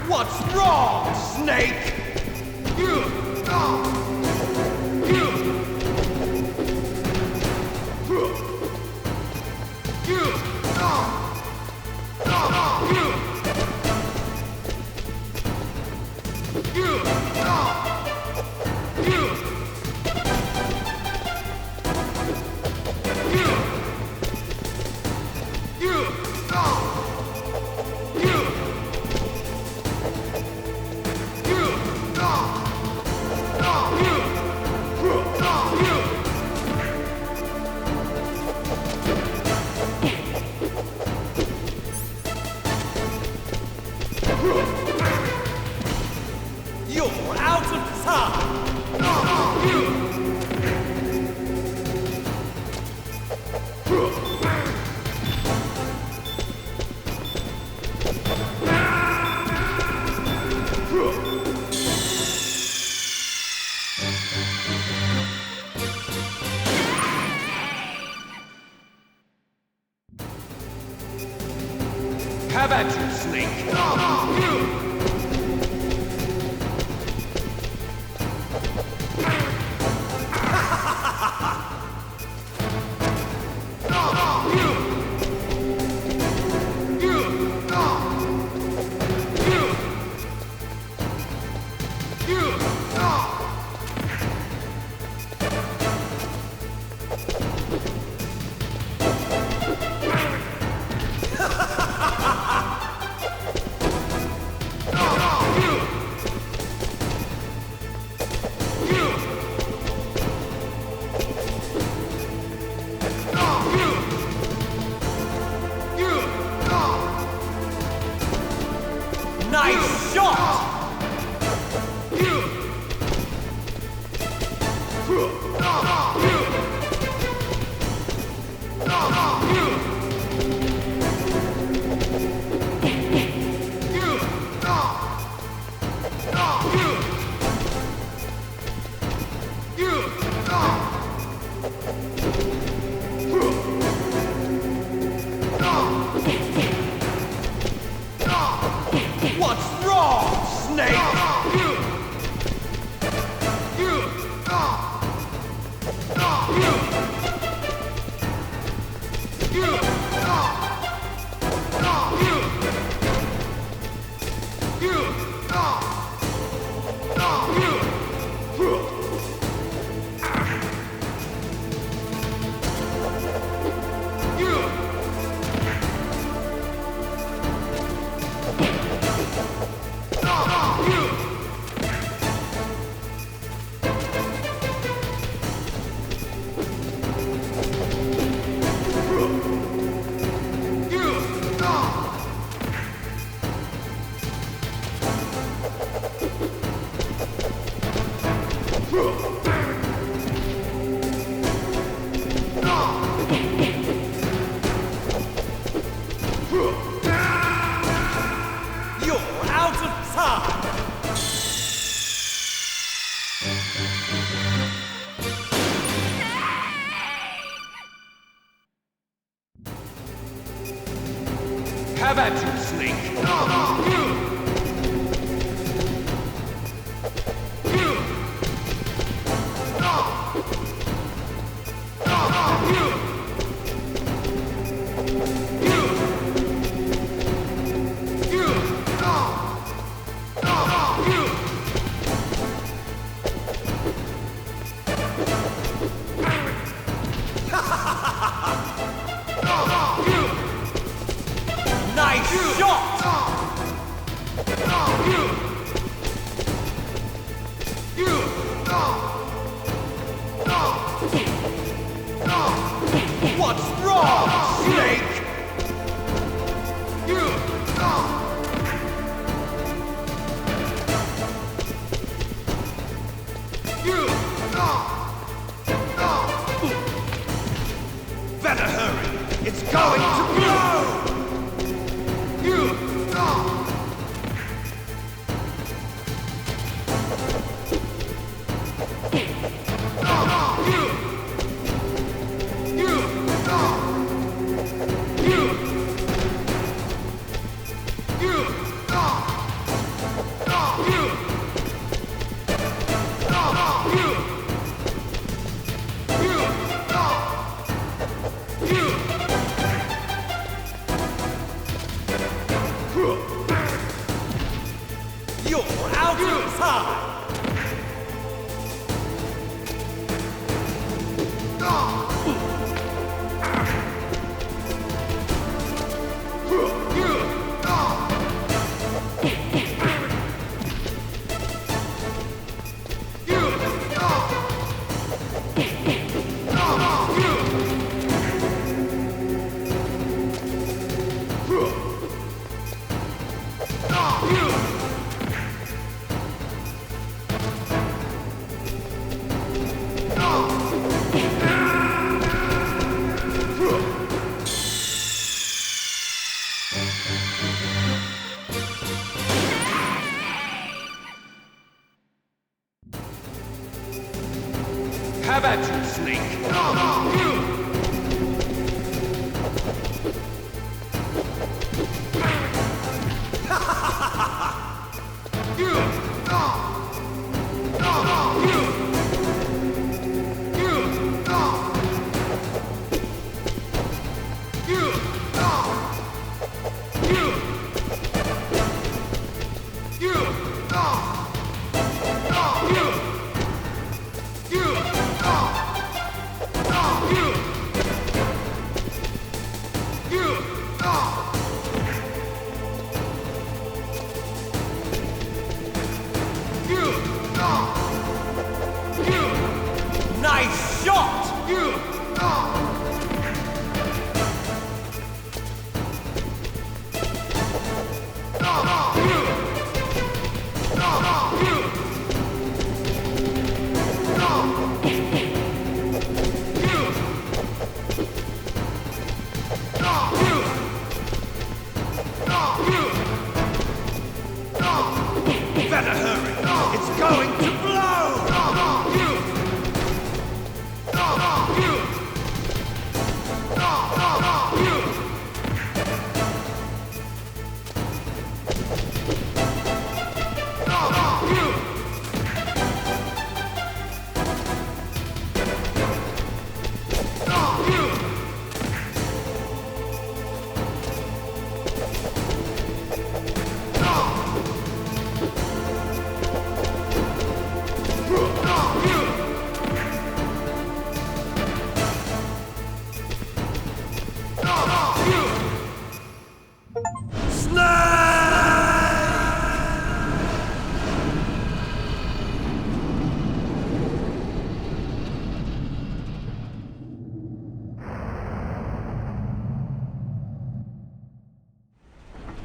S9: What's wrong, Snake? You're out of time! Have at you, Snake! Have at you, Snake!
S3: Nice shot! What's wrong, Snake?
S9: Better hurry! It's going to blow!
S3: You're out of time!
S9: Have at you, Snake!
S3: You!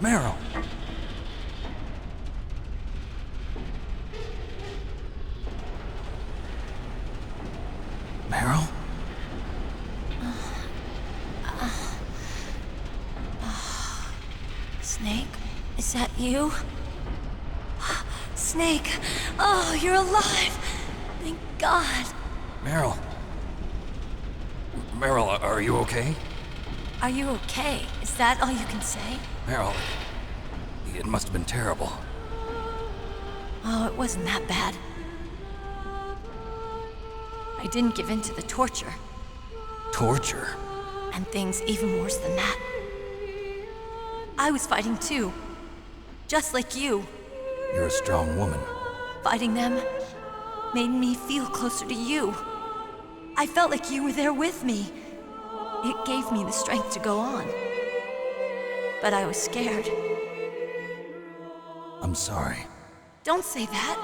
S7: Meryl! Meryl?
S11: Snake, is that you? Snake! Oh, you're alive! Thank God!
S7: Meryl? Meryl, are you okay?
S11: Are you okay? Is that all you can say?
S7: Meryl, it must have been terrible.
S11: Oh, it wasn't that bad. I didn't give in to the torture.
S7: Torture?
S11: And things even worse than that. I was fighting too. Just like you.
S7: You're a strong woman.
S11: Fighting them made me feel closer to you. I felt like you were there with me. It gave me the strength to go on. But I was scared.
S7: I'm sorry.
S11: Don't say that.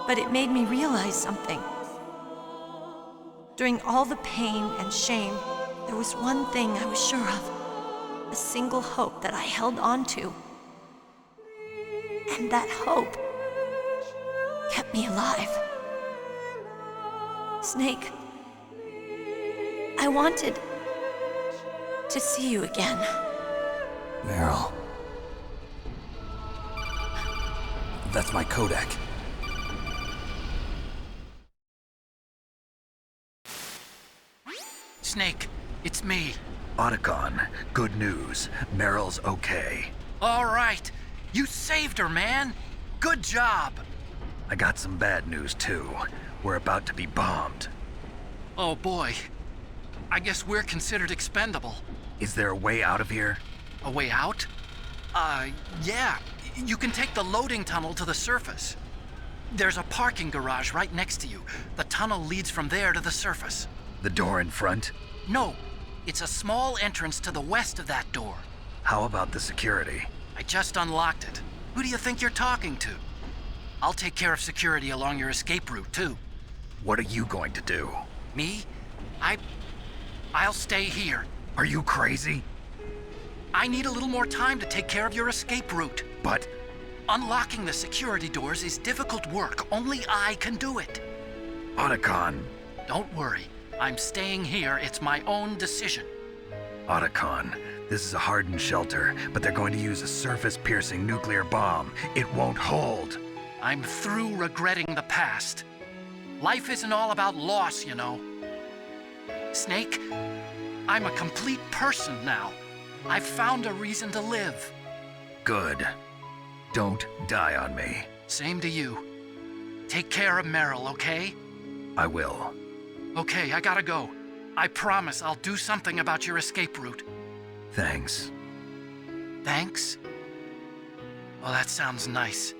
S11: But it made me realize something. During all the pain and shame, there was one thing I was sure of. A single hope that I held on to. And that hope kept me alive. Snake, I wanted to see you again.
S7: Meryl. That's my Kodak.
S6: Snake, it's me.
S2: Otacon, good news. Meryl's okay.
S6: All right. You saved her, man. Good job.
S2: I got some bad news, too. We're about to be bombed.
S6: Oh, boy. I guess we're considered expendable.
S2: Is there a way out of here?
S6: A way out? Yeah. You can take the loading tunnel to the surface. There's a parking garage right next to you. The tunnel leads from there to the surface.
S2: The door in front?
S6: No. It's a small entrance to the west of that door.
S2: How about the security?
S6: I just unlocked it. Who do you think you're talking to? I'll take care of security along your escape route, too.
S2: What are you going to do?
S6: Me? I'll stay here.
S2: Are you crazy?
S6: I need a little more time to take care of your escape route.
S2: But...
S6: Unlocking the security doors is difficult work. Only I can do it.
S2: Otacon.
S6: Don't worry. I'm staying here. It's my own decision.
S2: Otacon, this is a hardened shelter, but they're going to use a surface-piercing nuclear bomb. It won't hold.
S6: I'm through regretting the past. Life isn't all about loss, you know. Snake, I'm a complete person now. I've found a reason to live.
S2: Good. Don't die on me.
S6: Same to you. Take care of Meryl, okay?
S2: I will.
S6: Okay, I gotta go. I promise I'll do something about your escape route.
S2: Thanks.
S6: Thanks? Oh, that sounds nice.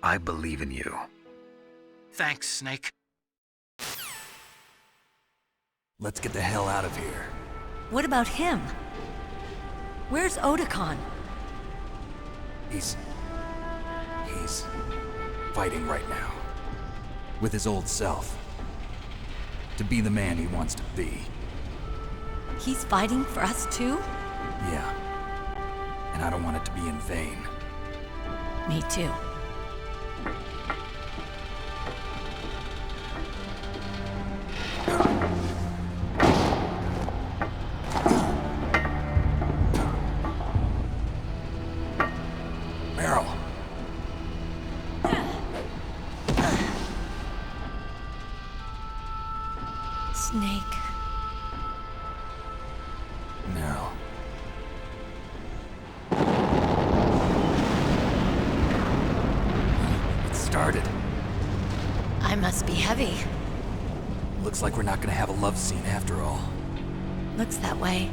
S2: I believe in you.
S6: Thanks, Snake.
S7: Let's get the hell out of here.
S11: What about him? Where's Otacon?
S7: He's fighting right now. With his old self. To be the man he wants to be.
S11: He's fighting for us too?
S7: Yeah. And I don't want it to be in vain.
S11: Me too.
S7: Meryl.
S11: Snake.
S7: Meryl. It started.
S11: I must be heavy.
S7: Looks like we're not gonna have a love scene after all.
S11: Looks that way.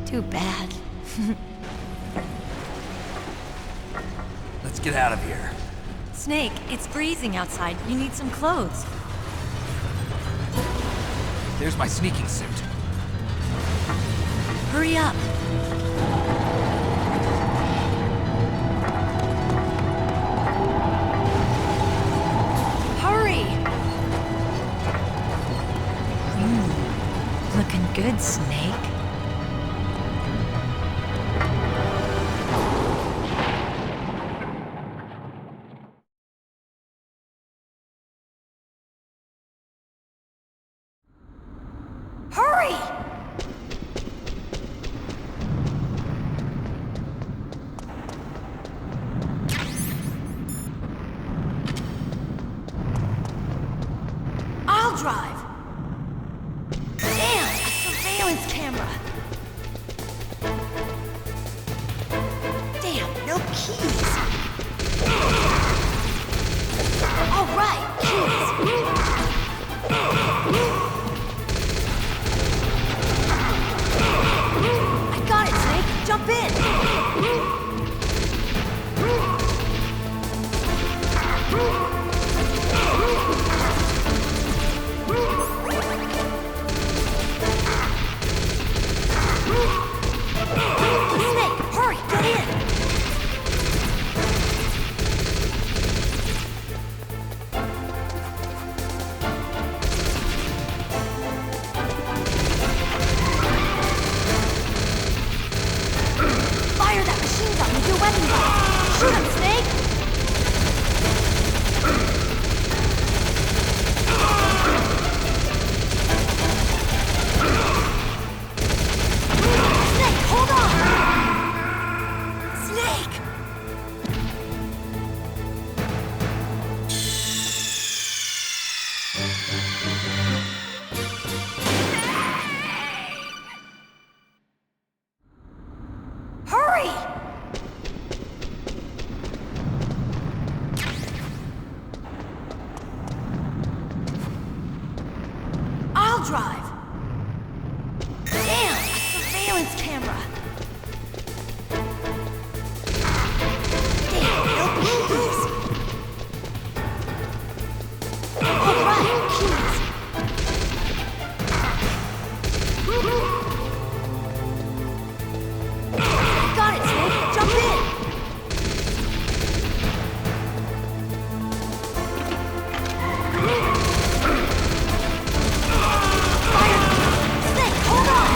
S11: Too bad.
S7: Let's get out of here.
S11: Snake, it's freezing outside. You need some clothes.
S7: There's my sneaking suit.
S11: Hurry up. Hurry! Looking good, Snake. drive! Damn! A surveillance camera! Damn, no keys! Alright, keys! I got it, Snake! Jump in! Snake, hurry, get in! Fire that machine gun with your weapon gun! Shoot him, Snake! Snake, hold on! Snake! Hurry! I'll drive. Damn, a surveillance camera. Damn, no keys. All right, keys. Got it, Snake. Jump in. Fire! Snake, hold on!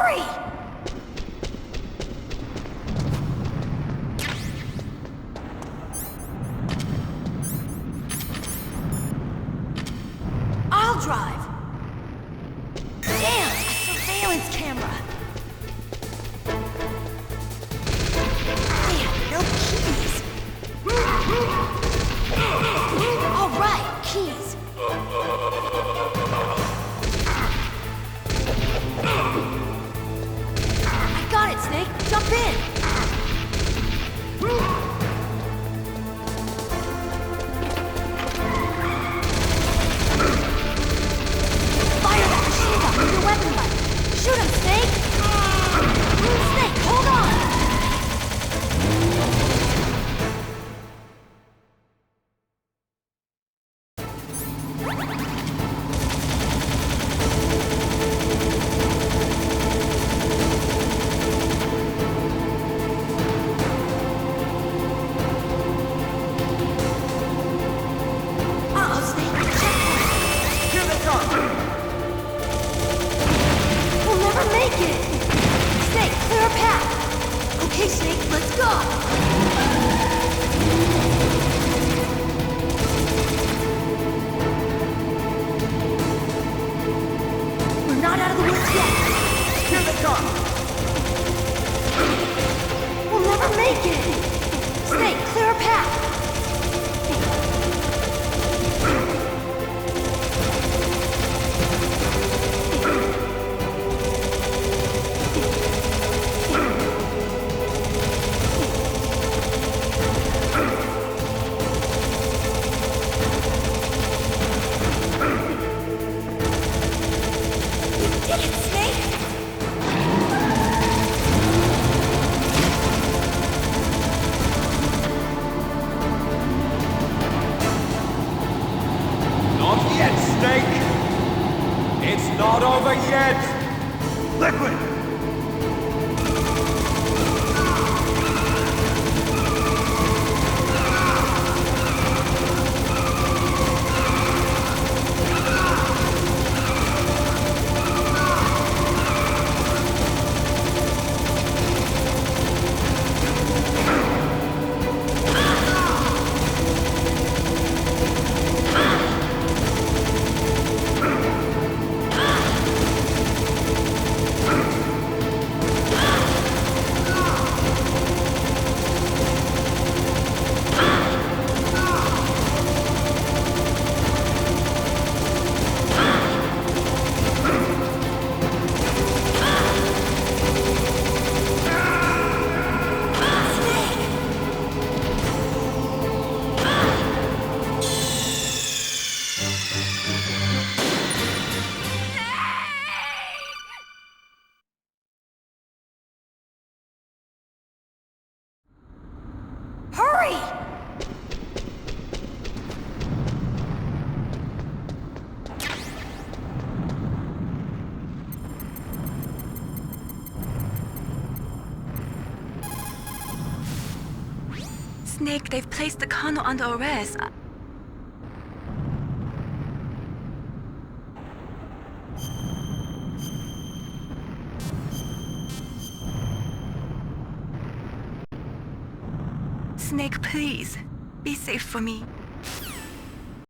S11: Hurry! I'll drive. Damn, a surveillance camera. Damn, no keys. All right, keys. I got it, Snake. Jump in. Fire that machine gun with your weapon light. Shoot him, Snake. Snake, hold on. Uh-oh, Snake. Checkpoint.
S7: Here they come!
S11: We'll never make it! Snake, clear a path! Okay, Snake, let's go! We're not out of the woods yet!
S7: Here they come!
S11: We'll never make it! Snake, clear a path! You did it, Snake!
S7: Not yet, Snake! It's not over yet! Liquid!
S11: Hurry!
S1: Snake, they've placed the Colonel under arrest. Snake, please. Be safe for me.